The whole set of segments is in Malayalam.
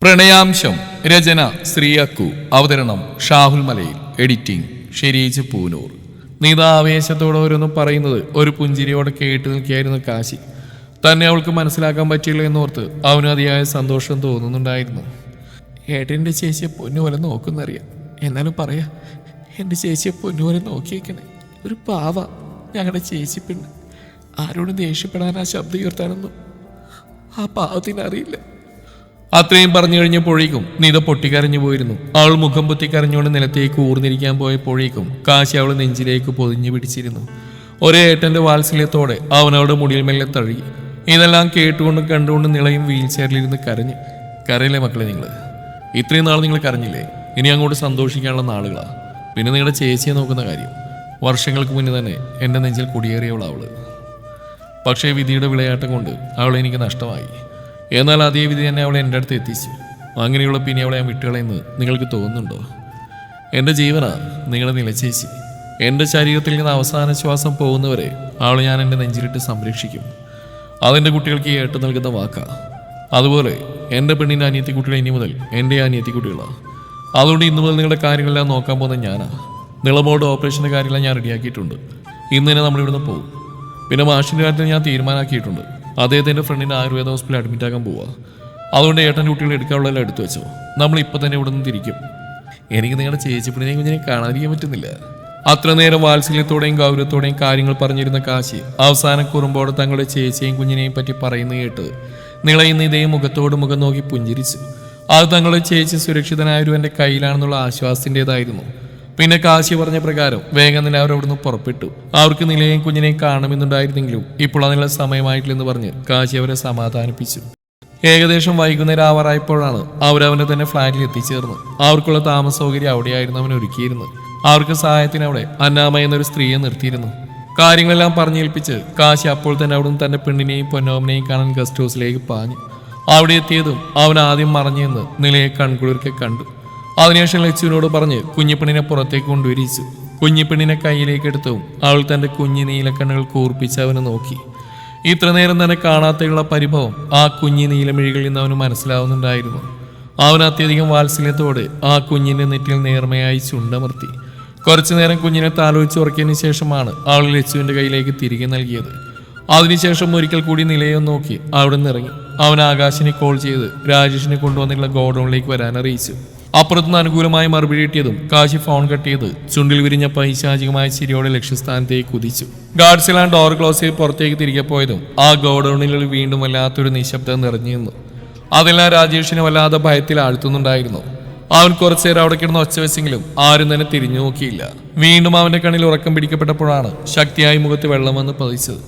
പ്രണയാംശം രചന ശ്രീയക്കു. അവതരണം ഷാഹുൽ മലയിൽ. എഡിറ്റിംഗ് ഷെരീജ് പൂനൂർ. നീത ആവേശത്തോടെ ഓരോന്നും പറയുന്നത് ഒരു പുഞ്ചിരിയോടെ കേട്ടു നിൽക്കുകയായിരുന്നു കാശി. തന്നെ അവൾക്ക് മനസ്സിലാക്കാൻ പറ്റില്ല എന്നോർത്ത് അവന് അതിയായ സന്തോഷം തോന്നുന്നുണ്ടായിരുന്നു. ഏട്ടൻ്റെ ചേച്ചിയെ പൊന്നുപോലെ നോക്കുന്നറിയാം, എന്നാലും പറയാ എൻ്റെ ചേച്ചിയെ പൊന്നുപോലെ നോക്കിയേക്കണേ. ഒരു പാവ ഞങ്ങളുടെ ചേച്ചി പെണ്ണ്. ആരോടും ദേഷ്യപ്പെടാൻ ആ ശബ്ദം ഉയർത്താനൊന്നും ആ പാവത്തിനറിയില്ല. അത്രയും പറഞ്ഞു കഴിഞ്ഞപ്പോഴേക്കും നീത പൊട്ടിക്കരഞ്ഞു പോയിരുന്നു. അവൾ മുഖം പൊത്തിക്കരഞ്ഞുകൊണ്ട് നിലത്തേക്ക് ഊർന്നിരിക്കാൻ പോയപ്പോഴേക്കും കാശി അവൾ നെഞ്ചിലേക്ക് പൊതിഞ്ഞു പിടിച്ചിരുന്നു. ഒരേ ഏട്ടന്റെ വാത്സല്യത്തോടെ അവൻ അവളുടെ മുടിയിൽ മെല്ലെ തഴുകി. ഇതെല്ലാം കേട്ടുകൊണ്ടും കണ്ടുകൊണ്ടും നിളയും വീൽ ചെയറിലിരുന്ന് കരഞ്ഞു. കരയില്ലേ മക്കളെ നിങ്ങൾ? ഇത്രയും നാൾ നിങ്ങൾ കരഞ്ഞില്ലേ? ഇനി അങ്ങോട്ട് സന്തോഷിക്കാനുള്ള നാളുകളാ. പിന്നെ നിങ്ങളുടെ ചേച്ചിയെ നോക്കുന്ന കാര്യം. വർഷങ്ങൾക്ക് മുന്നേ തന്നെ എൻ്റെ നെഞ്ചിൽ കുടിയേറിയവളവള്. പക്ഷേ വിധിയുടെ വിളയാട്ടം കൊണ്ട് അവളെ എനിക്ക് നഷ്ടമായി. എന്നാൽ അതേ വിധി തന്നെ അവളെ എൻ്റെ അടുത്ത് എത്തിച്ചു. അങ്ങനെയുള്ള പിന്നെ അവളെ ഞാൻ വിട്ടുകളയെന്ന് നിങ്ങൾക്ക് തോന്നുന്നുണ്ടോ? എൻ്റെ ജീവനാ നിങ്ങളെ നിലച്ചേച്ചി. എൻ്റെ ശരീരത്തിൽ നിന്ന് അവസാന ശ്വാസം പോകുന്നവരെ അവളെ ഞാൻ എൻ്റെ നെഞ്ചിലിട്ട് സംരക്ഷിക്കും. അതെൻ്റെ കുട്ടികൾക്ക് ഈ ഏട്ട് നൽകുന്ന വാക്കാ. അതുപോലെ എൻ്റെ പെണ്ണിൻ്റെ അനിയത്തി കുട്ടികൾ ഇനി മുതൽ എൻ്റെ അനിയത്തി കുട്ടികളാണ്. അതുകൊണ്ട് ഇന്നു മുതൽ നിങ്ങളുടെ കാര്യങ്ങളെല്ലാം നോക്കാൻ പോകുന്നത് ഞാനാ. നിളമോട് ഓപ്പറേഷൻ്റെ കാര്യമെല്ലാം ഞാൻ റെഡിയാക്കിയിട്ടുണ്ട്. ഇന്ന് തന്നെ നമ്മളിവിടുന്ന് പോകും. പിന്നെ മാഷിൻ്റെ കാര്യത്തിൽ ഞാൻ തീരുമാനമാക്കിയിട്ടുണ്ട്. അദ്ദേഹത്തിൻ്റെ ഫ്രണ്ടിൻ്റെ ആയുർവേദ ഹോസ്പിറ്റലിൽ അഡ്മിറ്റ് ആക്കാൻ പോവുക. അതുകൊണ്ട് ഏട്ടൻ്റെ കുട്ടികൾ എടുക്കാനുള്ളതെല്ലാം എടുത്തു വെച്ചോ. നമ്മളിപ്പോൾ തന്നെ ഇവിടെ നിന്ന് തിരിക്കും. എനിക്ക് നിങ്ങളുടെ ചേച്ചിപ്പിടിനെയും കുഞ്ഞിനെ കാണാതിരിക്കാൻ പറ്റുന്നില്ല. അത്ര നേരം വാത്സല്യത്തോടെയും ഗൗരവത്തോടെയും കാര്യങ്ങൾ പറഞ്ഞിരുന്ന കാശി അവസാനം കുറുമ്പോടെ തങ്ങളുടെ ചേച്ചിയെയും കുഞ്ഞിനെയും പറ്റി പറയുന്ന കേട്ട് നിളയുന്ന ഇതേ മുഖത്തോട് മുഖം നോക്കി പുഞ്ചിരിച്ചു. അത് തങ്ങളുടെ ചേച്ചി സുരക്ഷിതനായൊരുവൻ്റെ കയ്യിലാണെന്നുള്ള ആശ്വാസത്തിൻ്റെതായിരുന്നു. പിന്നെ കാശി പറഞ്ഞ പ്രകാരം വേഗം തന്നെ അവർ അവിടുന്ന് പുറപ്പെട്ടു. അവർക്ക് നിലയെയും കുഞ്ഞിനെയും കാണുമെന്നുണ്ടായിരുന്നെങ്കിലും ഇപ്പോൾ അതിനുള്ള സമയമായിട്ടില്ലെന്ന് പറഞ്ഞ് കാശി അവരെ സമാധാനിപ്പിച്ചു. ഏകദേശം വൈകുന്നേരം ആവാറായപ്പോഴാണ് അവരവൻ്റെ തന്നെ ഫ്ലാറ്റിൽ എത്തിച്ചേർന്നു. അവർക്കുള്ള താമസ സൗകര്യം അവിടെയായിരുന്നു അവൻ ഒരുക്കിയിരുന്നത്. അവർക്ക് സഹായത്തിന് അവിടെ അന്നാമ എന്നൊരു സ്ത്രീയെ നിർത്തിയിരുന്നു. കാര്യങ്ങളെല്ലാം പറഞ്ഞേൽപ്പിച്ച് കാശി അപ്പോൾ തന്നെ അവിടുന്ന് തന്റെ പെണ്ണിനെയും പൊന്നോമനെയും കാണാൻ ഗസ്റ്റ് ഹൗസിലേക്ക് പാഞ്ഞു. അവിടെ എത്തിയതും അവൻ ആദ്യം മറഞ്ഞെന്ന് നിലയെ കൺകുളിർക്കെ കണ്ടു. അതിനുശേഷം ലച്ചുവിനോട് പറഞ്ഞ് കുഞ്ഞിപ്പെണ്ണിനെ പുറത്തേക്ക് കൊണ്ടുവരിച്ചു. കുഞ്ഞിപ്പെണ്ണിനെ കയ്യിലേക്ക് എടുത്തും അവൾ തന്റെ കുഞ്ഞി നീലക്കണ്ണുകൾ കൂർപ്പിച്ച് അവനെ നോക്കി. ഇത്ര നേരം തന്നെ കാണാതെയുള്ള പരിഭവം ആ കുഞ്ഞി നീലമിഴികളിൽ നിന്ന് അവന് മനസ്സിലാവുന്നുണ്ടായിരുന്നു. അവൻ അത്യധികം വാത്സല്യത്തോടെ ആ കുഞ്ഞിന്റെ നെറ്റിൽ നേർമയായി ചുണ്ടമർത്തി. കുറച്ചു നേരം കുഞ്ഞിനെ താലോചിച്ച് ഉറക്കിയതിനു ശേഷമാണ് അവൾ ലച്ചുവിന്റെ കയ്യിലേക്ക് തിരികെ നൽകിയത്. അതിനുശേഷം ഒരിക്കൽ കൂടി നിലയെ നോക്കി അവിടെ നിന്ന് ഇറങ്ങി. അവൻ ആകാശിനെ കോൾ ചെയ്ത് രാജേഷിനെ കൊണ്ടുവന്നിട്ടുള്ള ഗോഡൌണിലേക്ക് വരാൻ അറിയിച്ചു. അപ്പുറത്തുനിന്ന് അനുകൂലമായി മറുപടി കിട്ടിയതും കാശി ഫോൺ കട്ട് ചെയ്ത് ചുണ്ടിൽ വിരിഞ്ഞ പൈശാചികമായ ചിരിയോടെ ലക്ഷ്യസ്ഥാനത്തേക്ക് കുതിച്ചു. ഗാർഡ്സിലാൻ ഡോർ ക്ലോസ് ചെയ്ത് പുറത്തേക്ക് തിരികെ പോയതും ആ ഗോഡൌണിൽ വീണ്ടും വല്ലാത്തൊരു നിശബ്ദത നിറഞ്ഞു നിന്നു. അതെല്ലാം രാജേഷിനെ വല്ലാതെ ഭയത്തിൽ ആഴ്ത്തുന്നുണ്ടായിരുന്നു. അവൻ കുറച്ചേരം അവിടെ കിടന്ന് ഒച്ച വെച്ചെങ്കിലും ആരും തന്നെ തിരിഞ്ഞു നോക്കിയില്ല. വീണ്ടും അവന്റെ കണ്ണിൽ ഉറക്കം പിടിക്കപ്പെട്ടപ്പോഴാണ് ശക്തിയായി മുഖത്ത് വെള്ളം വന്ന് പതിച്ചത്.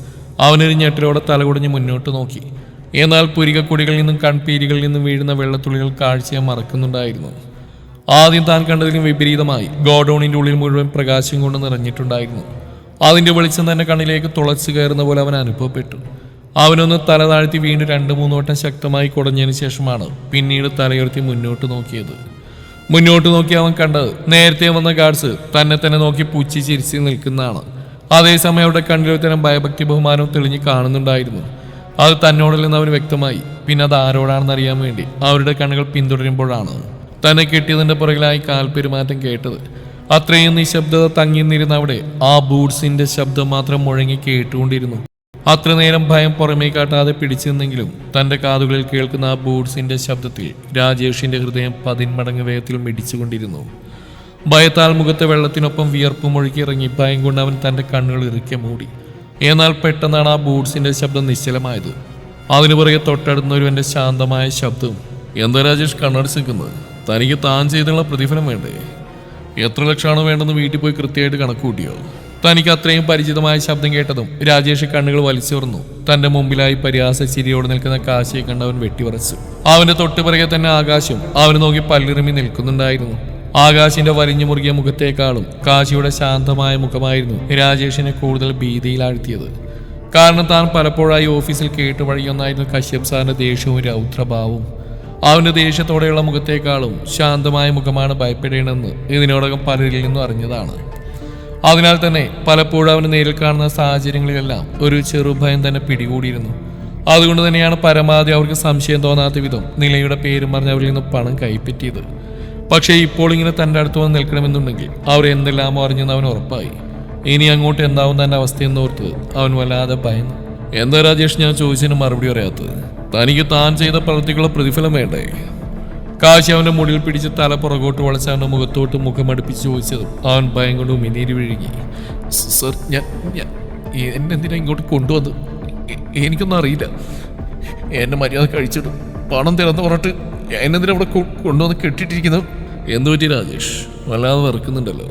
അവനൊരു ഞെട്ടലോടെ തലകുടിഞ്ഞ് മുന്നോട്ട് നോക്കി. എന്നാൽ പുരികക്കൊടികളിൽ നിന്നും കൺപീരികളിൽ നിന്നും വീഴുന്ന വെള്ളത്തുള്ളികൾ കാഴ്ചയെ മറക്കുന്നുണ്ടായിരുന്നു. ആദ്യം താൻ കണ്ടതിലും വിപരീതമായി ഗോഡൌണിന്റെ ഉള്ളിൽ മുഴുവൻ പ്രകാശം കൊണ്ട് നിറഞ്ഞിട്ടുണ്ടായിരുന്നു. അതിന്റെ വെളിച്ചം തന്നെ കണ്ണിലേക്ക് തുളച്ചു കയറുന്ന പോലെ അവൻ അനുഭവപ്പെട്ടു. അവനൊന്ന് തല താഴ്ത്തി വീണ്ടും 2-3 വട്ടം ശക്തമായി കുടഞ്ഞതിന് ശേഷമാണ് പിന്നീട് തലയുയർത്തി മുന്നോട്ട് നോക്കിയത്. മുന്നോട്ട് നോക്കി അവൻ കണ്ടത് നേരത്തെ വന്ന ഗാർഡ്സ് തന്നെ തന്നെ നോക്കി പുച്ചി ചിരിച്ച് നിൽക്കുന്നതാണ്. അതേസമയം അവരുടെ കണ്ണിൽ തരം ഭയഭക്തി ബഹുമാനവും തെളിഞ്ഞ് കാണുന്നുണ്ടായിരുന്നു. അത് തന്നോടല്ലെന്ന് അവന് വ്യക്തമായി. പിന്നെ അത് ആരോടാണെന്ന് അറിയാൻ വേണ്ടി അവരുടെ കണ്ണുകൾ പിന്തുടരുമ്പോഴാണ് തന്നെ കെട്ടിയതിന്റെ പുറകിലായി കാൽപെരുമാറ്റം കേട്ടത്. അത്രയും നിശബ്ദത തങ്ങിന്നിരുന്ന അവിടെ ആ ബൂട്ട്സിന്റെ ശബ്ദം മാത്രം മുഴങ്ങി കേട്ടുകൊണ്ടിരുന്നു. അത്ര നേരം ഭയം പുറമേ കാട്ടാതെ പിടിച്ചു നിന്നെങ്കിലും തന്റെ കാതുകളിൽ കേൾക്കുന്ന ആ ബൂട്ട്സിന്റെ ശബ്ദത്തിൽ രാജേഷിന്റെ ഹൃദയം 10 മടങ്ങ് വേഗത്തിൽ മിടിച്ചുകൊണ്ടിരുന്നു. ഭയത്താൽ മുഖത്തെ വെള്ളത്തിനൊപ്പം വിയർപ്പും ഒഴുകിയിറങ്ങി ഭയം കൊണ്ട് അവൻ തന്റെ കണ്ണുകൾ ഇറുക്കെ മൂടി. എന്നാൽ പെട്ടെന്നാണ് ആ ബൂട്ട്സിന്റെ ശബ്ദം നിശ്ചലമായത്. അതിനു പുറകെ തൊട്ടടുന്നൊരുവന്റെ ശാന്തമായ ശബ്ദം. എന്താ രാജേഷ് കണ്ണടച്ച് നിൽക്കുന്നത്? തനിക്ക് താൻ ചെയ്തുള്ള പ്രതിഫലം വേണ്ടേ? എത്ര ലക്ഷമാണ് വേണ്ടെന്ന് വീട്ടിൽ പോയി കൃത്യമായിട്ട് കണക്ക് കൂട്ടിയോ? തനിക്ക് അത്രയും പരിചിതമായ ശബ്ദം കേട്ടതും രാജേഷ് കണ്ണുകൾ വലിച്ചുറന്നു. തന്റെ മുമ്പിലായി പരിഹാസ ചിരിയോട് നിൽക്കുന്ന കാശിയെ കണ്ടവൻ വെട്ടിവറച്ചു. അവന്റെ തൊട്ടുപിറകെ തന്നെ ആകാശം അവന് നോക്കി പല്ലിറുമി നിൽക്കുന്നുണ്ടായിരുന്നു. ആകാശിന്റെ വലിഞ്ഞു മുറുകിയ മുഖത്തേക്കാളും കാശിയുടെ ശാന്തമായ മുഖമായിരുന്നു രാജേഷിനെ കൂടുതൽ ഭീതിയിലാഴ്ത്തിയത്. കാരണം താൻ പലപ്പോഴായി ഓഫീസിൽ കേട്ടുപഴകിയൊന്നായിരുന്നു കശ്യപ് സാറിന്റെ ദേഷ്യവും രൗദ്രഭാവവും. അവന്റെ ദേഷ്യത്തോടെയുള്ള മുഖത്തേക്കാളും ശാന്തമായ മുഖമാണ് ഭയപ്പെടേണ്ടെന്ന് ഇതിനോടകം പലരിൽ നിന്നും അറിഞ്ഞതാണ്. അതിനാൽ തന്നെ പലപ്പോഴും അവന് നേരിൽ കാണുന്ന സാഹചര്യങ്ങളിലെല്ലാം ഒരു ചെറുഭയം തന്നെ പിടികൂടിയിരുന്നു. അതുകൊണ്ട് തന്നെയാണ് പരമാവധി അവർക്ക് സംശയം തോന്നാത്ത വിധം നിലയുടെ പേരും പറഞ്ഞ് അവരിൽ നിന്ന് പണം കൈപ്പറ്റിയത്. പക്ഷേ ഇപ്പോൾ ഇങ്ങനെ തൻ്റെ അടുത്ത് വന്ന് നിൽക്കണമെന്നുണ്ടെങ്കിൽ അവർ എന്തെല്ലാം അറിഞ്ഞെന്ന് അവൻ ഉറപ്പായി. ഇനി അങ്ങോട്ട് എന്താവും തൻ്റെ അവസ്ഥയെന്ന് ഓർത്ത് അവൻ വല്ലാതെ ഭയന്നു. എന്താ രാജേഷ് ഞാൻ ചോദിച്ചതിന് മറുപടി പറയാത്തത്? തനിക്ക് താൻ ചെയ്ത പ്രവൃത്തിക്കുള്ള പ്രതിഫലം വേണ്ടേ? കാശി അവൻ്റെ മുടിയിൽ പിടിച്ച് തല പുറകോട്ട് വളച്ച് അവൻ്റെ മുഖത്തോട്ട് മുഖമടുപ്പിച്ച് ചോദിച്ചതും അവൻ ഭയം കൊണ്ട് ഉമിനീര് വിഴുകി. സർ, ഞാൻ എന്നെന്തിനാ ഇങ്ങോട്ട് കൊണ്ടുവന്ന്? എനിക്കൊന്നും അറിയില്ല. എന്നെ മര്യാദ കഴിച്ചിട്ട് പണം തരാന്ന് പറഞ്ഞിട്ട് എന്നെന്തിനാ അവിടെ കൊണ്ടുവന്ന് കെട്ടിട്ടിരിക്കുന്നത്? എന്തു പറ്റി രാജേഷ്? വല്ലാതെ വെറുക്കുന്നുണ്ടല്ലോ.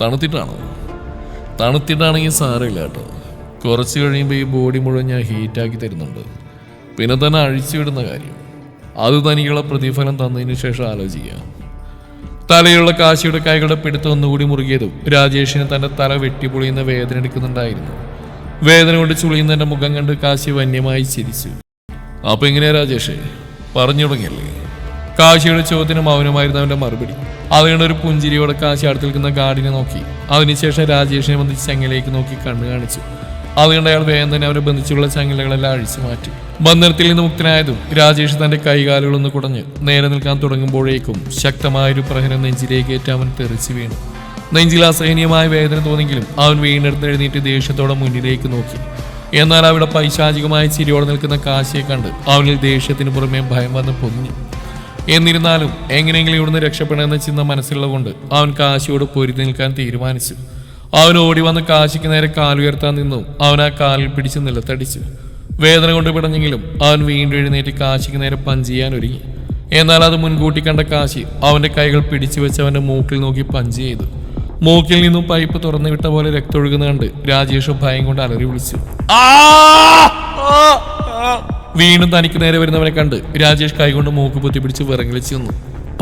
തണുത്തിട്ടാണോ? തണുത്തിട്ടാണെങ്കിൽ സാരമില്ല കേട്ടോ. കുറച്ച് കഴിയുമ്പോൾ ഈ ബോഡി മുഴുവൻ ഞാൻ ഹീറ്റാക്കി തരുന്നുണ്ട്. പിന്നെ തന്നെ അഴിച്ചുവിടുന്ന കാര്യം അത് തനിക്കുള്ള പ്രതിഫലം തന്നതിന് ശേഷം ആലോചിക്കാം. തലയുള്ള കാശിയുടെ കൈകളുടെ പിടുത്തം ഒന്നുകൂടി മുറുകിയതും രാജേഷിന് തൻ്റെ തല വെട്ടിപ്പൊളിയുന്ന വേദന എടുക്കുന്നുണ്ടായിരുന്നു. വേദന കൊണ്ട് ചുളിയുന്നതിൻ്റെ മുഖം കണ്ട് കാശി വന്യമായി ചിരിച്ചു. അപ്പൊ എങ്ങനെയാ രാജേഷേ, പറഞ്ഞു തുടങ്ങിയല്ലേ? കാശിയുടെ ചോദ്യത്തിന് മൗനമായിരുന്നു അവൻ്റെ മറുപടി. അതുകൊണ്ട് ഒരു പുഞ്ചിരിയോടെ കാശി അടുത്ത് നിൽക്കുന്ന ഗാർഡിനെ നോക്കി. അതിനുശേഷം രാജേഷിനെ ബന്ധിച്ച് ചങ്ങലയിലേക്ക് നോക്കി കണ്ണു കാണിച്ചു. അതുകൊണ്ട് അയാൾ വേഗം തന്നെ അവരെ ബന്ധിച്ചുള്ള ചങ്ങലകളെല്ലാം അഴിച്ചു മാറ്റി. ബന്ധനത്തിൽ നിന്ന് മുക്തനായതും രാജേഷ് തന്റെ കൈകാലുകളൊന്ന് കുടഞ്ഞ് നേരെ നിൽക്കാൻ തുടങ്ങുമ്പോഴേക്കും ശക്തമായൊരു പ്രഹരം നെഞ്ചിലേക്കേറ്റ് അവൻ തെറിച്ചു വീണു. നെഞ്ചിൽ അസഹനീയമായ വേദന തോന്നിയെങ്കിലും അവൻ വീണെടുത്ത് എഴുന്നേറ്റ് ദേഷ്യത്തോടെ മുന്നിലേക്ക് നോക്കി. എന്നാൽ അവിടെ പൈശാചികമായ ചിരിയോടെ നിൽക്കുന്ന കാശിയെ കണ്ട് അവനിൽ ദേഷ്യത്തിന് പുറമേ ഭയം വന്ന് പൊതിഞ്ഞു. എന്നിരുന്നാലും എങ്ങനെയെങ്കിലും ഇവിടുന്ന് രക്ഷപ്പെടണമെന്ന ചിന്ത മനസ്സിലുള്ളതുകൊണ്ട് അവൻ കാശിയോട് പൊരുതി നിൽക്കാൻ തീരുമാനിച്ചു. അവൻ ഓടി വന്ന് കാശിക്ക് നേരെ കാലുയർത്താൻ നിന്നും അവൻ ആ കാലിൽ പിടിച്ച് നിലത്തടിച്ചു. വേദന കൊണ്ട് പിടഞ്ഞെങ്കിലും അവൻ വീണ്ടും എഴുന്നേറ്റ് കാശിക്ക് നേരെ പഞ്ച് ചെയ്യാൻ ഒരുങ്ങി. എന്നാൽ അത് മുൻകൂട്ടി കണ്ട കാശി അവന്റെ കൈകൾ പിടിച്ചു വെച്ച് അവന്റെ മൂക്കിൽ നോക്കി പഞ്ച് ചെയ്തു. മൂക്കിൽ നിന്നും പൈപ്പ് തുറന്നു വിട്ട പോലെ രക്തം ഒഴുകുന്ന കണ്ട് രാജേഷ് ഭയം കൊണ്ട് അലറി വിളിച്ചു. വീണ്ടും തനിക്ക് നേരെ വരുന്നവനെ കണ്ട് രാജേഷ് കൈകൊണ്ട് മൂക്ക് പൊത്തി പിടിച്ച് വിറങ്ങലിച്ചു നിന്നു.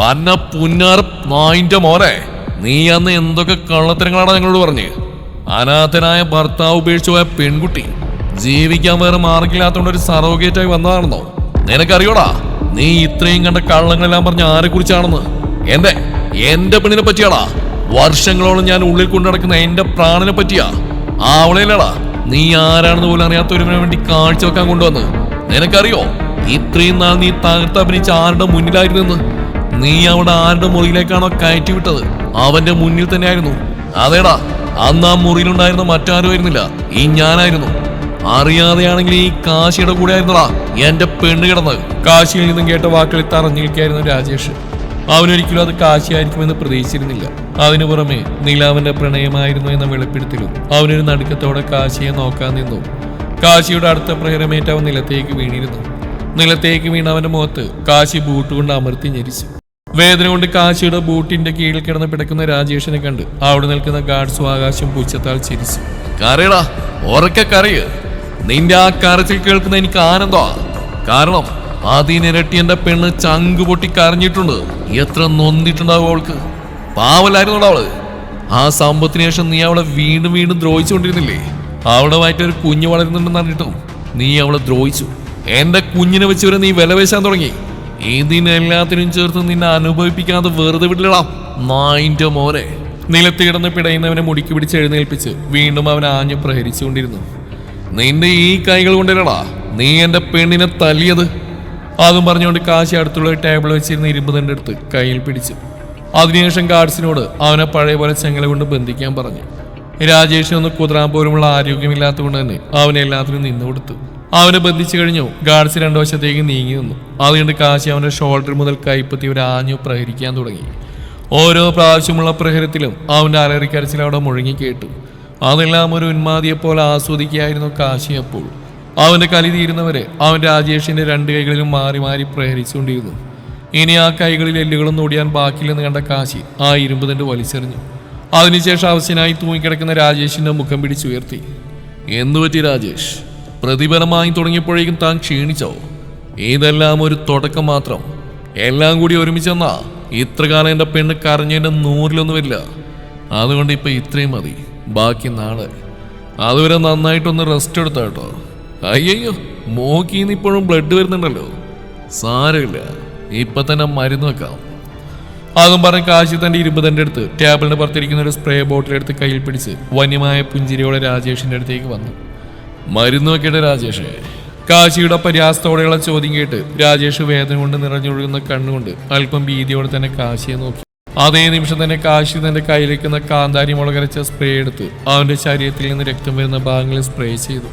പന്ന പുന്നാർ നായിന്റെ മോനെ, നീ അന്ന് എന്തൊക്കെ കള്ളത്തരങ്ങളാണ് ഞങ്ങളോട് പറഞ്ഞ്? അനാഥനായ ഭർത്താവ് ഉപേക്ഷിച്ചു പോയ പെൺകുട്ടി ജീവിക്കാൻ വേറെ മാർഗില്ലാത്തോണ്ട് ഒരു സറോഗേറ്റായി വന്നതാണെന്നോ? നിനക്കറിയോടാ നീ ഇത്രയും കണ്ട കള്ളങ്ങളെല്ലാം പറഞ്ഞ ആരെ കുറിച്ചാണെന്ന്? എന്റെ പെണ്ണിനെ പറ്റിയാടാ. വർഷങ്ങളോളം ഞാൻ ഉള്ളിൽ കൊണ്ടു നടക്കുന്ന എന്റെ പ്രാണനെ പറ്റിയാ. അവളെയല്ലടാ നീ ആരാണെന്ന് പോലും അറിയാത്തവരുവിനെ വേണ്ടി കാഴ്ച വെക്കാൻ കൊണ്ടുവന്ന്. നിനക്കറിയോ ഇത്രയും നാൾ നീ തകർത്ത് അഭിനയിച്ച ആരുടെ മുന്നിലായിരുന്നെന്ന്? നീ അവിടെ ആരുടെ മുറിയിലേക്കാണോ കയറ്റി വിട്ടത് അവന്റെ മുന്നിൽ തന്നെയായിരുന്നു. അതേടാ, അന്ന് ആ മുറിയിലുണ്ടായിരുന്ന മറ്റാരും ആയിരുന്നില്ല, ഈ ഞാനായിരുന്നു. അറിയാതെയാണെങ്കിൽ ഈ കാശിയുടെ കൂടെ ആയിരുന്നടാ എന്റെ പെണ്ണ് കിടന്നത്. കാശിയിൽ നിന്നും കേട്ട വാക്കുകളിൽ തറഞ്ഞു നിൽക്കായിരുന്നു രാജേഷ്. അവനൊരിക്കലും അത് കാശിയായിരിക്കുമെന്ന് പ്രതീക്ഷിച്ചിരുന്നില്ല. അതിനു പുറമെ നിലാവന്റെ പ്രണയമായിരുന്നു എന്ന വെളിപ്പെടുത്തലും അവനൊരു നടുക്കത്തോടെ കാശിയെ നോക്കാൻ നിന്നു. കാശിയുടെ അടുത്ത പ്രഹരമേറ്റ് അവൻ നിലത്തേക്ക് വീണിരുന്നു. നിലത്തേക്ക് വീണ അവന്റെ മുഖത്ത് കാശി ബൂട്ട് കൊണ്ട് അമർത്തി ഞെരിച്ചു. വേദന കൊണ്ട് കാശിയുടെ ബൂട്ടിന്റെ കീഴിൽ കിടന്ന് പിടക്കുന്ന രാജേഷിനെ കണ്ട് അവിടെ നിൽക്കുന്ന ഗാർഡ്സും ആകാശം പുച്ഛത്താൽ ചിരിച്ചു. കരയടാ, ഉറക്കെ കരയ്. നിന്റെ ആ കരച്ചിൽ കേൾക്കുന്ന എനിക്ക് ആനന്ദമാ. കാരണം അതിനിരട്ടി എന്റെ പെണ്ണ് ചങ്ക് പൊട്ടി കരഞ്ഞിട്ടുണ്ട്. എത്ര നൊന്നിട്ടുണ്ടാവും അവൾക്ക്. പാവലായിരുന്നോടാ അവള്. ആ സമ്പത്തിന് ശേഷം നീ അവളെ വീണ്ടും വീണ്ടും ദ്രോഹിച്ചുകൊണ്ടിരുന്നില്ലേ? അവളുടെ വയറ്റൊരു കുഞ്ഞ് വളരുന്നുണ്ടെന്ന് പറഞ്ഞിട്ടും നീ അവളെ ദ്രോഹിച്ചു. എന്റെ കുഞ്ഞിനെ വെച്ച് വരെ നീ വിലവേശാൻ തുടങ്ങി. ഇതിനെല്ലാത്തിനും ചേർത്ത് നിന്നെ അനുഭവിപ്പിക്കാതെ വെറുതെ വിടില്ലടാ നായിന്റെ മോനെ. നിലത്ത് കിടന്ന് പിടയുന്നവനെ മുടിക്ക് പിടിച്ച് എഴുന്നേൽപ്പിച്ച് വീണ്ടും അവൻ ആഞ്ഞു പ്രഹരിച്ചുകൊണ്ടിരുന്നു. നിന്റെ ഈ കൈകൾ കൊണ്ടില്ലടാ നീ എന്റെ പെണ്ണിനെ തല്ലിയത്. അതും പറഞ്ഞുകൊണ്ട് കാശി അടുത്തുള്ള ടേബിൾ വെച്ചിരുന്ന ഇരുമ്പ് തന്റെ അടുത്ത് കയ്യിൽ പിടിച്ചു. അതിനുശേഷം ഗാർഡ്സിനോട് അവനെ പഴയ പോലെ ചെങ്ങല കൊണ്ട് ബന്ധിക്കാൻ പറഞ്ഞു. രാജേഷിനൊന്ന് കുതിരാൻ പോലുമുള്ള ആരോഗ്യമില്ലാത്തത് കൊണ്ട് തന്നെ അവനെല്ലാത്തിനും നിന്നു കൊടുത്തു. അവനെ ബന്ധിച്ചു കഴിഞ്ഞു. ഗാർഡ്സ് രണ്ടു വശത്തേക്ക് നീങ്ങി നിന്നു. അതുകൊണ്ട് കാശി അവന്റെ ഷോൾഡർ മുതൽ കൈപ്പത്തി ഒരു ആഞ്ഞു പ്രഹരിക്കാൻ തുടങ്ങി. ഓരോ പ്രാവശ്യമുള്ള പ്രഹരത്തിലും അവന്റെ അലറിക്കരച്ചിൽ അവിടെ മുഴങ്ങി കേട്ടു. അതെല്ലാം ഒരു ഉന്മാദിയെപ്പോലെ ആസ്വദിക്കുകയായിരുന്നു കാശി. അപ്പോൾ അവന്റെ കലി തീരുന്നവരെ അവൻ രാജേഷിന്റെ രണ്ട് കൈകളിലും മാറി മാറി പ്രഹരിച്ചുകൊണ്ടിരുന്നു. ഇനി ആ കൈകളിൽ എല്ലുകളൊന്നും ഓടിയാൻ ബാക്കിയില്ലെന്ന് കണ്ട കാശി ആ ഇരുമ്പ് തണ്ട് വലിച്ചെറിഞ്ഞു. അതിനുശേഷം അവശനായി തൂങ്ങിക്കിടക്കുന്ന രാജേഷിന്റെ മുഖം പിടിച്ചുയർത്തി. എന്തുപറ്റി രാജേഷ്? പ്രതിഫലമായി തുടങ്ങിയപ്പോഴേക്കും താൻ ക്ഷീണിച്ചോ? ഇതെല്ലാം ഒരു തുടക്കം മാത്രം. എല്ലാം കൂടി ഒരുമിച്ചെന്നാ ഇത്ര കാലം എൻ്റെ പെണ്ണ് കരഞ്ഞതിൻ്റെ 100-ലൊന്നും വരില്ല. അതുകൊണ്ട് ഇപ്പം ഇത്രയും മതി. ബാക്കി നാളെ. അതുവരെ നന്നായിട്ടൊന്ന് റെസ്റ്റ് എടുത്താ കേട്ടോ. അയ്യോ, മോക്കിന്ന് ഇപ്പോഴും ബ്ലഡ് വരുന്നുണ്ടല്ലോ. സാരമില്ല, ഇപ്പം തന്നെ മരുന്ന് വെക്കാം. അതും പറഞ്ഞ് കാശി തൻ്റെ ഇരുമ്പ് തൻ്റെ അടുത്ത് ടേബിളിന് പുറത്തിരിക്കുന്ന ഒരു സ്പ്രേ ബോട്ടിലെടുത്ത് കയ്യിൽ പിടിച്ച് വന്യമായ പുഞ്ചിരിയോടെ രാജേഷിൻ്റെ അടുത്തേക്ക് വന്നു. മരുന്ന് വെക്കേണ്ട രാജേഷേ, കാശിയുടെ പരിഹാസത്തോടെയുള്ള ചോദ്യം കേട്ട് രാജേഷ് വേദന കൊണ്ട് നിറഞ്ഞൊഴുകുന്ന കണ്ണുകൊണ്ട് അല്പം ഭീതിയോടെ തന്നെ കാശിയെ നോക്കി. അതേ നിമിഷം തന്നെ കാശി തന്റെ കയ്യിലേക്കുന്ന കാന്താരി മുളകരച്ച സ്പ്രേ എടുത്ത് അവന്റെ ശരീരത്തിൽ നിന്ന് രക്തം വരുന്ന ഭാഗങ്ങളിൽ സ്പ്രേ ചെയ്തു.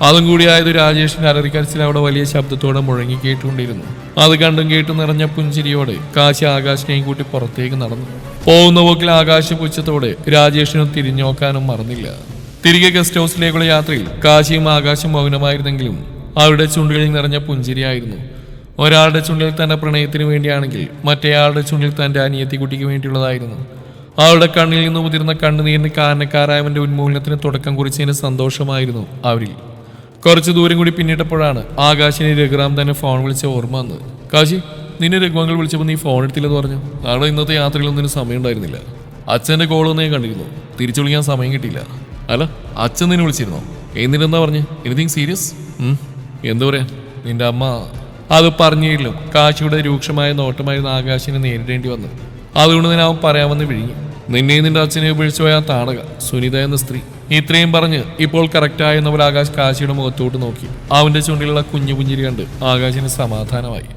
അതും കൂടിയായത് രാജേഷിന്റെ അലറിക്കരച്ചിൽ അവിടെ വലിയ ശബ്ദത്തോടെ മുഴങ്ങി കേട്ടുകൊണ്ടിരുന്നു. അത് കണ്ടും കേട്ടും നിറഞ്ഞ പുഞ്ചിരിയോടെ കാശി ആകാശിനെയും കൂട്ടി പുറത്തേക്ക് നടന്നു. പോകുന്ന പോക്കിൽ ആകാശ പുച്ഛത്തോടെ രാജേഷിനും തിരിഞ്ഞു നോക്കാനും മറന്നില്ല. തിരികെ ഗസ്റ്റ് ഹൗസിലേക്കുള്ള യാത്രയിൽ കാശിയും ആകാശം മൗനമായിരുന്നെങ്കിലും അവരുടെ ചുണ്ടുകളിൽ നിറഞ്ഞ പുഞ്ചിരിയായിരുന്നു. ഒരാളുടെ ചുണ്ടിൽ തന്റെ പ്രണയത്തിന് വേണ്ടിയാണെങ്കിൽ മറ്റേയാളുടെ ചുണ്ടിൽ തന്റെ അനിയത്തിക്കുട്ടിക്ക് വേണ്ടിയുള്ളതായിരുന്നു. അവളുടെ കണ്ണിൽ നിന്ന് മുതിർന്ന കണ്ണുനീരിന് കാരണക്കാരായവന്റെ ഉന്മൂലനത്തിന് തുടക്കം കുറിച്ചതിന് സന്തോഷമായിരുന്നു അവരിൽ. കുറച്ചു ദൂരം കൂടി പിന്നിട്ടപ്പോഴാണ് ആകാശിനെ രഘുറാം തന്നെ ഫോൺ വിളിച്ച ഓർമ്മ വന്നത്. കാശി, നിന്നെ രഘുവങ്ങൾ വിളിച്ചപ്പോൾ നീ ഫോൺ എടുത്തില്ലെന്ന് പറഞ്ഞു. നാളെ ഇന്നത്തെ യാത്രയിലൊന്നിനും സമയം ഉണ്ടായിരുന്നില്ല. അച്ഛൻ്റെ കോളൊന്നും ഞാൻ കണ്ടിരുന്നു. തിരിച്ചു വിളിക്കാൻ സമയം കിട്ടിയില്ല. അല്ല, അച്ഛൻ നിന്നെ വിളിച്ചിരുന്നോ? എന്നിട്ടെന്താ പറഞ്ഞു? Anything serious? എന്താ പറയാ? നിന്റെ അമ്മ അത് പറഞ്ഞില്ലും കാശിയുടെ രൂക്ഷമായ നോട്ടമായിരുന്നു ആകാശിനെ നേരിടേണ്ടി വന്നു. അതുകൊണ്ട് തന്നെ അവൻ പറയാമെന്ന് വിഴുങ്ങി. നിന്നെയും നിന്റെ അച്ഛനെ ഉപേക്ഷിച്ചു പോയ താടക സുനിത എന്ന സ്ത്രീ. ഇത്രയും പറഞ്ഞ് ഇപ്പോൾ കറക്റ്റായെന്ന പോലെ ആകാശ് കാശിയുടെ മുഖത്തോട്ട് നോക്കി. അവന്റെ ചുണ്ടിലുള്ള കുഞ്ഞു പുഞ്ചിരി കണ്ട് ആകാശിന് സമാധാനമായി.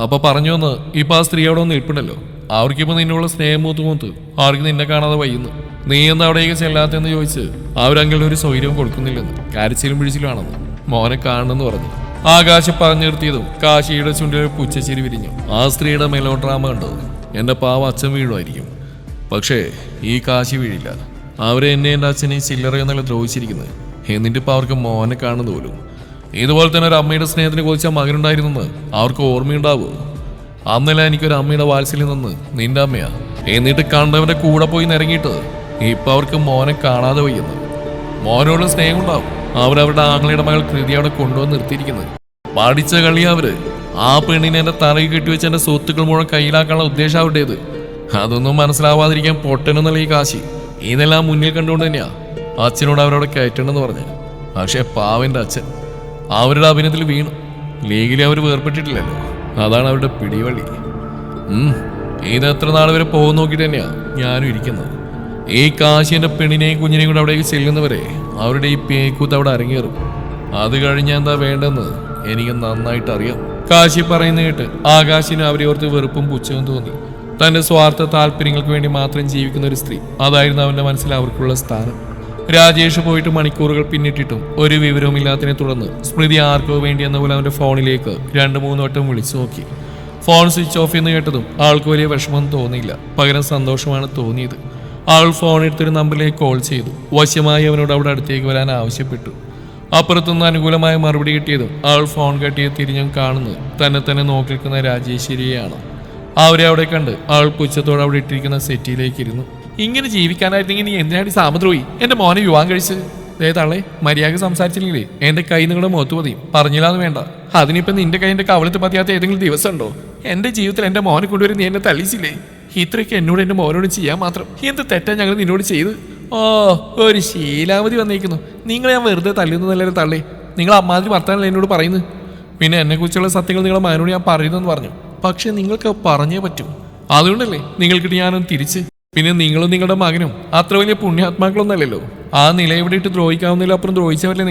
അപ്പൊ പറഞ്ഞു വന്ന് ഇപ്പൊ ആ സ്ത്രീ അവിടെ ഒന്ന് നിൽപ്പുണ്ടല്ലോ. അവർക്കിപ്പോ നിന്നുള്ള സ്നേഹം മൂത്ത് അവർക്ക് നിന്നെ കാണാതെ വയ്യുന്നു. നീ എന്താ അവിടേക്ക് ചെല്ലാത്തെന്ന് ചോദിച്ച് അവരങ്ങനെ ഒരു സൗകര്യവും കൊടുക്കുന്നില്ലെന്ന്, കരച്ചിലും പിടിച്ചിലുമാണെന്ന് മോനെ കാണണമെന്ന് പറഞ്ഞു. ആകാശ് പറഞ്ഞു നിർത്തിയതും കാശിയുടെ ചുണ്ടിൽ പുച്ചച്ചിരി വിരിഞ്ഞു. ആ സ്ത്രീയുടെ മെലോ ഡ്രാമ കണ്ടത് എന്റെ പാവ അച്ഛൻ വീഴുമായിരിക്കും, പക്ഷേ ഈ കാശി വീഴില്ല. അവരെ എന്നെ എൻ്റെ അച്ഛനെ ചില്ലറയെന്നല്ല ദ്രോഹിച്ചിരിക്കുന്നത്. എന്നിട്ട് ഇപ്പൊ അവർക്ക് മോനെ കാണുന്നത് പോലും. ഇതുപോലെ തന്നെ ഒരു അമ്മയുടെ സ്നേഹത്തിന് കുറിച്ച മകനുണ്ടായിരുന്നെന്ന് അവർക്ക് ഓർമ്മയുണ്ടാവുമോ? അന്നല്ല എനിക്കൊരു അമ്മയുടെ വാത്സല്യം നിന്ന് നിന്റെ അമ്മയാ. എന്നിട്ട് കണ്ടവന്റെ കൂടെ പോയി നിരങ്ങിയിട്ട് ഇപ്പൊ അവർക്ക് മോനെ കാണാതെ വയ്യുന്നു. മോനോട് സ്നേഹം ഉണ്ടാവും. അവരവരുടെ ആംഗ്ലയുടെ മകൾ കൃതി അവിടെ കൊണ്ടുവന്ന് നിർത്തിയിരിക്കുന്നത്. പഠിച്ച കളി അവര്. ആ പെണ്ണിനെ എന്റെ തലയിൽ കെട്ടിവെച്ച് എന്റെ സ്വത്തുക്കൾ മുഴുവൻ കയ്യിലാക്കാനുള്ള ഉദ്ദേശം അവരുടേത്. അതൊന്നും മനസ്സിലാവാതിരിക്കാൻ പൊട്ടനെന്നല്ല ഈ കാശി. ഇതെല്ലാം മുന്നിൽ കണ്ടുകൊണ്ട് തന്നെയാ അച്ഛനോട് അവരവിടെ കയറ്റണമെന്ന് പറഞ്ഞു. പക്ഷെ പാവന്റെ അച്ഛൻ അവരുടെ അഭിനയത്തിൽ വീണു. ലീഗിൽ അവർ വേർപ്പെട്ടിട്ടില്ലല്ലോ. അതാണ് അവരുടെ പിടിവള്ളി. ഇത് എത്ര നാൾ വരെ പോകുന്ന നോക്കിയിട്ട് തന്നെയാ ഞാനും ഇരിക്കുന്നത്. ഈ കാശിന്റെ പെണ്ണിനെയും കുഞ്ഞിനെയും കൂടെ അവിടേക്ക് ചെല്ലുന്നവരെ അവരുടെ ഈ പേക്കൂത്ത് അവിടെ അരങ്ങേറും. അത് കഴിഞ്ഞാൽ എന്താ വേണ്ടെന്ന് എനിക്ക് നന്നായിട്ട് അറിയാം. കാശി പറയുന്ന കേട്ട് ആകാശിന് അവരെ ഓർത്ത് വെറുപ്പും പുച്ഛവും തോന്നി. തന്റെ സ്വാർത്ഥ താല്പര്യങ്ങൾക്ക് വേണ്ടി മാത്രം ജീവിക്കുന്ന ഒരു സ്ത്രീ, അതായിരുന്നു അവന്റെ മനസ്സിൽ അവർക്കുള്ള സ്ഥാനം. രാജേഷ് പോയിട്ട് മണിക്കൂറുകൾ പിന്നിട്ടിട്ടും ഒരു വിവരവുമില്ലാത്തതിനെ തുടർന്ന് സ്മൃതി ആർക്കോ വേണ്ടി എന്ന പോലെ അവന്റെ ഫോണിലേക്ക് 2-3 വട്ടം വിളിച്ചു നോക്കി. ഫോൺ സ്വിച്ച് ഓഫ് എന്ന് കേട്ടതും ആൾക്ക് വലിയ വിഷമം തോന്നിയില്ല, പകരം സന്തോഷമാണ് തോന്നിയത്. ആൾ ഫോൺ എടുത്തൊരു നമ്പറിലേക്ക് കോൾ ചെയ്തു. വശ്യമായി അവനോട് അവിടെ അടുത്തേക്ക് വരാൻ ആവശ്യപ്പെട്ടു. അപ്പുറത്തുനിന്ന് അനുകൂലമായ മറുപടി കിട്ടിയതും ആൾ ഫോൺ കെട്ടിയ തിരിഞ്ഞും കാണുന്നത് തന്നെ നോക്കി നിൽക്കുന്ന രാജേശ്വരിയെയാണ്. അവരെ അവിടെ കണ്ട് ആൾ പുച്ഛത്തോടെ അവിടെ ഇട്ടിരിക്കുന്ന സെറ്റിയിലേക്ക് ഇരുന്നു. ഇങ്ങനെ ജീവിക്കാനായിരുന്നെങ്കിൽ നീ എന്തിനാണ് സാമദ്രോഹി എന്റെ മോനെ വിവാഹം കഴിച്ച്? തള്ളേ, മര്യാദ സംസാരിച്ചില്ലെങ്കിലേ എന്റെ കൈ നിങ്ങളുടെ മുഖത്ത് പതിയും. പറഞ്ഞില്ലാന്ന് വേണ്ട. അതിനിപ്പോ നിന്റെ കൈന്റെ കവളത്ത് പതിയാത്ത ഏതെങ്കിലും ദിവസം ഉണ്ടോ? എന്റെ ജീവിതത്തിൽ എന്റെ മോനെ കൊണ്ടുവരും നീ എന്നെ തള്ളിച്ചില്ലേ? ഇത്രയ്ക്ക് എന്നോട് എന്റെ മോനോട് ചെയ്യാൻ മാത്രം എന്ത് തെറ്റാ ഞങ്ങൾ നിന്നോട് ചെയ്ത്? ഒരു ശീലാവധി വന്നേക്കുന്നു. നിങ്ങളെ ഞാൻ വെറുതെ തല്ലുന്നതല്ലേ തള്ളേ. നിങ്ങൾ അമ്മാതിരി വർത്താനല്ലേ എന്നോട് പറയുന്നത്. പിന്നെ എന്നെ കുറിച്ചുള്ള സത്യങ്ങൾ നിങ്ങളെ മകനോട് ഞാൻ പറയുന്നെന്ന് പറഞ്ഞു. പക്ഷെ നിങ്ങൾക്ക് പറഞ്ഞേ പറ്റൂ. അതുകൊണ്ടല്ലേ നിങ്ങൾക്കിട്ട് ഞാനൊന്ന് തിരിച്ച്. പിന്നെ നിങ്ങളും നിങ്ങളുടെ മകനും അത്ര വലിയ പുണ്യാത്മാക്കളൊന്നല്ലല്ലോ. ആ നില ഇവിടെ ഇട്ട് ദ്രോഹിക്കാവുന്നതിലും അപ്പുറം ദ്രോഹിച്ചവല്ലേ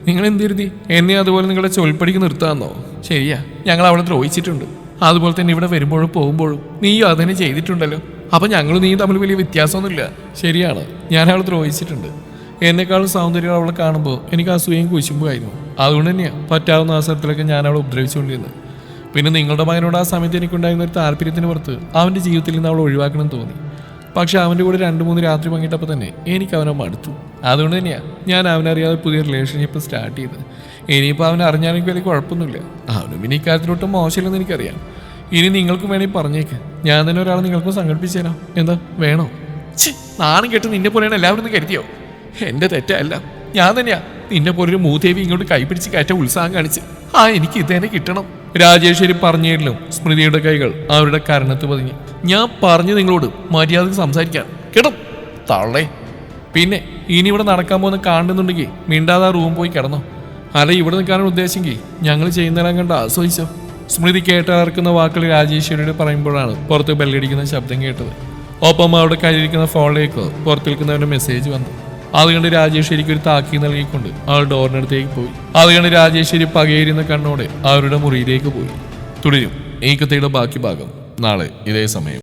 നിങ്ങൾ എന്തിരുതി എന്നെ അതുപോലെ നിങ്ങളുടെ ചൊൽപ്പടിക്ക് നിർത്താമെന്നോ? ശരിയാ, ഞങ്ങൾ അവളെ ദ്രോഹിച്ചിട്ടുണ്ട്. അതുപോലെ തന്നെ ഇവിടെ വരുമ്പോഴും പോകുമ്പോഴും നീയും അതിനെ ചെയ്തിട്ടുണ്ടല്ലോ. അപ്പൊ ഞങ്ങളും നീയും തമ്മിൽ വലിയ വ്യത്യാസമൊന്നുമില്ല. ശരിയാണ്, ഞാൻ അവളെ ദ്രോഹിച്ചിട്ടുണ്ട്. എന്നെക്കാളും സൗന്ദര്യം അവളെ കാണുമ്പോൾ എനിക്ക് അസൂയയും കുശുമ്പുമായിരുന്നു. അതുകൊണ്ട് തന്നെയാണ് പറ്റാവുന്ന അവസരത്തിലൊക്കെ ഞാൻ അവളെ ഉപദ്രവിച്ചുകൊണ്ടിരുന്നത്. പിന്നെ നിങ്ങളുടെ മകനോട് ആ സമയത്ത് എനിക്കുണ്ടായിരുന്ന ഒരു താല്പര്യത്തിന് പുറത്ത് അവൻ്റെ ജീവിതത്തിൽ നിന്ന് അവൾ ഒഴിവാക്കണം തോന്നി. പക്ഷെ അവൻ്റെ കൂടെ 2-3 രാത്രി പങ്കിട്ടപ്പോൾ തന്നെ എനിക്ക് അവനെ മടുത്തു. അതുകൊണ്ട് തന്നെയാണ് ഞാൻ അവനറിയാതെ പുതിയ റിലേഷൻഷിപ്പ് സ്റ്റാർട്ട് ചെയ്തത്. ഇനിയിപ്പോൾ അവൻ അറിഞ്ഞാലെങ്കിൽ വലിയ കുഴപ്പമൊന്നുമില്ല. അവനും പിന്നെ ഇക്കാര്യത്തിലോട്ടും മോശമില്ലെന്ന് എനിക്കറിയാം. ഇനി നിങ്ങൾക്കും വേണമെങ്കിൽ പറഞ്ഞേക്ക്, ഞാൻ തന്നെ ഒരാൾ നിങ്ങൾക്കും സംഘടിപ്പിച്ചു തരാം. എന്താ വേണോ? നാണം കേട്ട് നിന്നെ പോലെയാണ് എല്ലാവരും ഒന്ന് കരുതിയോ? എൻ്റെ തെറ്റല്ല, ഞാൻ തന്നെയാ നിന്നെ പോലൊരു മൂദേവി ഇങ്ങോട്ട് കൈപിടിച്ച് കയറ്റ ഉത്സാഹം കാണിച്ച്. എനിക്ക് ഇതന്നെ കിട്ടണം. രാജേശ്വരി പറഞ്ഞിട്ടും സ്മൃതിയുടെ കൈകൾ അവരുടെ കരണത്ത് പതിഞ്ഞു. ഞാൻ പറഞ്ഞു നിങ്ങളോട് മര്യാദക്ക് സംസാരിക്കാൻ കേട്ടോ തള്ളേ. പിന്നെ ഇനി ഇവിടെ നടക്കാൻ പോകുന്ന കാണുന്നുണ്ടെങ്കിൽ മിണ്ടാതെ റൂം പോയി കിടന്നോ. അല്ല, ഇവിടെ നിൽക്കാനാണ് ഉദ്ദേശമെങ്കിൽ ഞങ്ങൾ ചെയ്യുന്നതെല്ലാം കണ്ട് ആസ്വദിച്ചോ. സ്മൃതി കേട്ടിറക്കുന്ന വാക്കുകൾ രാജേശ്വരിയോട് പറയുമ്പോഴാണ് പുറത്ത് ബെല്ലടിക്കുന്ന ശബ്ദം കേട്ടത്. ഒപ്പം അവിടെ കയ്യിരിക്കുന്ന ഫോണിലേക്ക് പുറത്തു നിൽക്കുന്നവരുടെ മെസ്സേജ് വന്നു. അതുകൊണ്ട് രാജേശ്വരിക്ക് ഒരു താക്കി നൽകിക്കൊണ്ട് അവൾ ഡോറിനടുത്തേക്ക് പോയി. അതുകൊണ്ട് രാജേശ്വരി പകയിരുന്ന കണ്ണോടെ അവരുടെ മുറിയിലേക്ക് പോയി. തുടരും ഈ കഥയുടെ ബാക്കി ഭാഗം നാളെ ഇതേ സമയം.